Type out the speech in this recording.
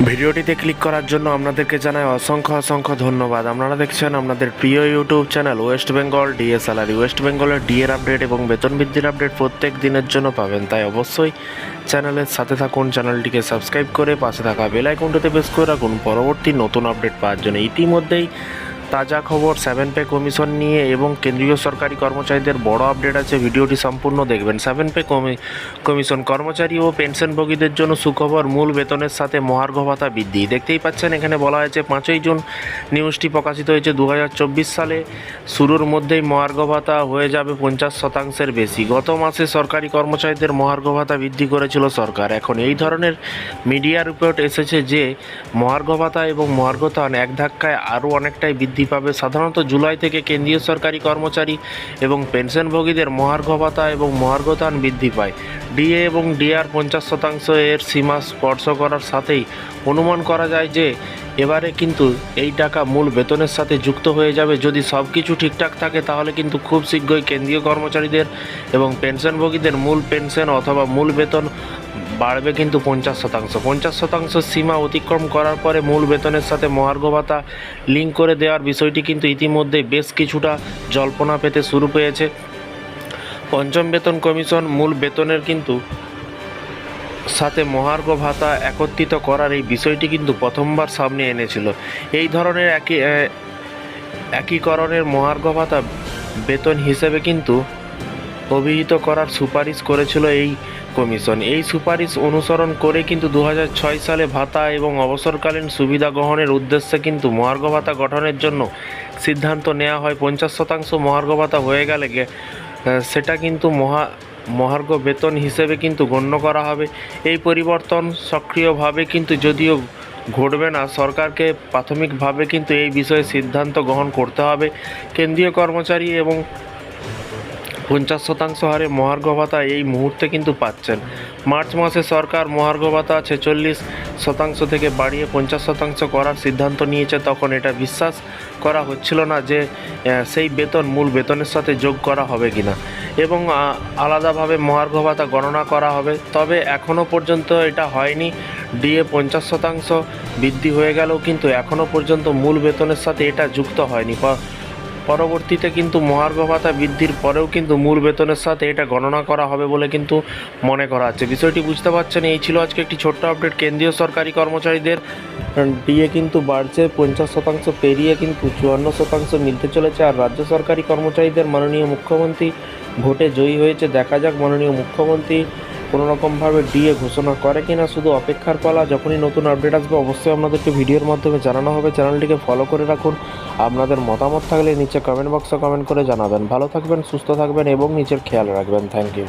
ভিডিওটিতে ক্লিক করার জন্য আপনাদেরকে জানাই অসংখ্য অসংখ্য ধন্যবাদ। আপনারা দেখছেন আপনাদের প্রিয় YouTube channel West Bengal DA salary. West বেঙ্গলের ডিএর আপডেট এবং বেতন বৃদ্ধির আপডেট প্রত্যেক দিনের জন্য পাবেন, তাই অবশ্যই চ্যানেলের সাথে থাকুন। চ্যানেলটিকে সাবস্ক্রাইব করে পাশে থাকা বেল আইকনটিতে প্রেস করে রাখুন পরবর্তী নতুন আপডেট পাওয়ার জন্য। ইতিমধ্যেই তাজা খবর 7 পে কমিশন নিয়ে এবং কেন্দ্রীয় সরকারি কর্মচারীদের বড় আপডেট আছে, ভিডিওটি সম্পূর্ণ দেখবেন। 7 পে কমিশন কর্মচারী ও পেনশনভোগীদের জন্য সুখবর, মূল বেতনের সাথে মহার্ঘ ভাতা বৃদ্ধি। দেখতেই পাচ্ছেন এখানে বলা হয়েছে 5ই জুন নিউজটি প্রকাশিত হয়েছে। 2024 সালে শুরুর মধ্যেই মহার্ঘ ভাতা হয়ে যাবে 50% বেশি। গত মাসে সরকারি কর্মচারীদের মহার্ঘ ভাতা বৃদ্ধি করেছিল সরকার। এখন এই ধরনের মিডিয়া রিপোর্ট এসেছে যে মহার্ঘ ভাতা এবং মহার্ঘতান এক ধাক্কায় আরও অনেকটাই বৃদ্ধি পাবে। সাধারণত জুলাই থেকে কেন্দ্রীয় সরকারি কর্মচারী এবং পেনশনভোগীদের মহার্ঘ ভাতা এবং মহার্ঘতান বৃদ্ধি পায়। ডিএ এবং ডিআর 50% এর সীমা স্পর্শ করার সাথেই অনুমান করা যায় যে এবারে কিন্তু এই টাকা মূল বেতনের সাথে যুক্ত হয়ে যাবে। যদি সব কিছু ঠিকঠাক থাকে তাহলে কিন্তু খুব শীঘ্রই কেন্দ্রীয় কর্মচারীদের এবং পেনশনভোগীদের মূল পেনশন অথবা মূল বেতন বাড়বে কিন্তু 50%। 50% সীমা অতিক্রম করার পরে মূল বেতনের সাথে মহার্ঘ ভাতা লিঙ্ক করে দেওয়ার বিষয়টি কিন্তু ইতিমধ্যে বেশ কিছুটা জল্পনা পেতে শুরু পেয়েছে। পঞ্চম বেতন কমিশন মূল বেতনের কিন্তু সাথে মহার্ঘ ভাতা একত্রিত করার এই বিষয়টি কিন্তু প্রথমবার সামনে এনেছিল। এই ধরনের একীকরণের মহার্ঘ ভাতা বেতন হিসেবে কিন্তু অভিহিত করার সুপারিশ করেছিল এই কমিশন। এই সুপারিশ অনুসরণ করে কিন্তু 2006 সালে ভাতা এবং অবসরকালীন সুবিধা গ্রহণের উদ্দেশ্যে কিন্তু মহার্ঘ ভাতা গঠনের জন্য সিদ্ধান্ত নেওয়া হয়। 50% মহার্ঘ ভাতা হয়ে গেলে সেটা কিন্তু মহার্ঘ বেতন হিসেবে কিন্তু গণ্য করা হবে। এই পরিবর্তন সক্রিয়ভাবে কিন্তু যদিও ঘটবে না, সরকারকে প্রাথমিকভাবে কিন্তু এই বিষয়ে সিদ্ধান্ত গ্রহণ করতে হবে। কেন্দ্রীয় কর্মচারী এবং 50% হারে মহার্ঘ ভাতা এই মুহূর্তে কিন্তু পাচ্ছেন। মার্চ মাসে সরকার মহার্ঘ ভাতা 46% থেকে বাড়িয়ে 50% করার সিদ্ধান্ত নিয়েছে। তখন এটা বিশ্বাস করা হচ্ছিল না যে সেই বেতন মূল বেতনের সাথে যোগ করা হবে কিনা এবং আলাদাভাবে মহার্ঘ ভাতা গণনা করা হবে। তবে এখনও পর্যন্ত এটা হয়নি। ডিএ 50% বৃদ্ধি হয়ে গেলেও কিন্তু এখনও পর্যন্ত মূল বেতনের সাথে এটা যুক্ত হয়নি। পরবর্তীতে কিন্তু মহার্ঘ ভাতা বৃদ্ধির পরেও কিন্তু মূল বেতনের সাথে এটা গণনা করা হবে বলে কিন্তু মনে করা হচ্ছে। বিষয়টি বুঝতে পারছেন। এই ছিল আজকে একটি ছোট্ট আপডেট। কেন্দ্রীয় সরকারি কর্মচারীদের ডিএ কিন্তু বাড়ছে, 50% পেরিয়ে কিন্তু 54% মিলতে চলেছে। আর রাজ্য সরকারি কর্মচারীদের মাননীয় মুখ্যমন্ত্রী ভোটে জয়ী হয়েছে। দেখা যাক মাননীয় মুখ্যমন্ত্রী কোনোরকমভাবে ডিএ ঘোষণা করে কিনা, শুধু অপেক্ষার পালা। যখনই নতুন আপডেট আসবে অবশ্যই আপনাদেরকে ভিডিওর মাধ্যমে জানানো হবে। চ্যানেলটিকে ফলো করে রাখুন। আপনাদের মতামত থাকলে নিচে কমেন্ট বক্সে কমেন্ট করে জানাবেন। ভালো থাকবেন, সুস্থ থাকবেন এবং নিজের খেয়াল রাখবেন। Thank you.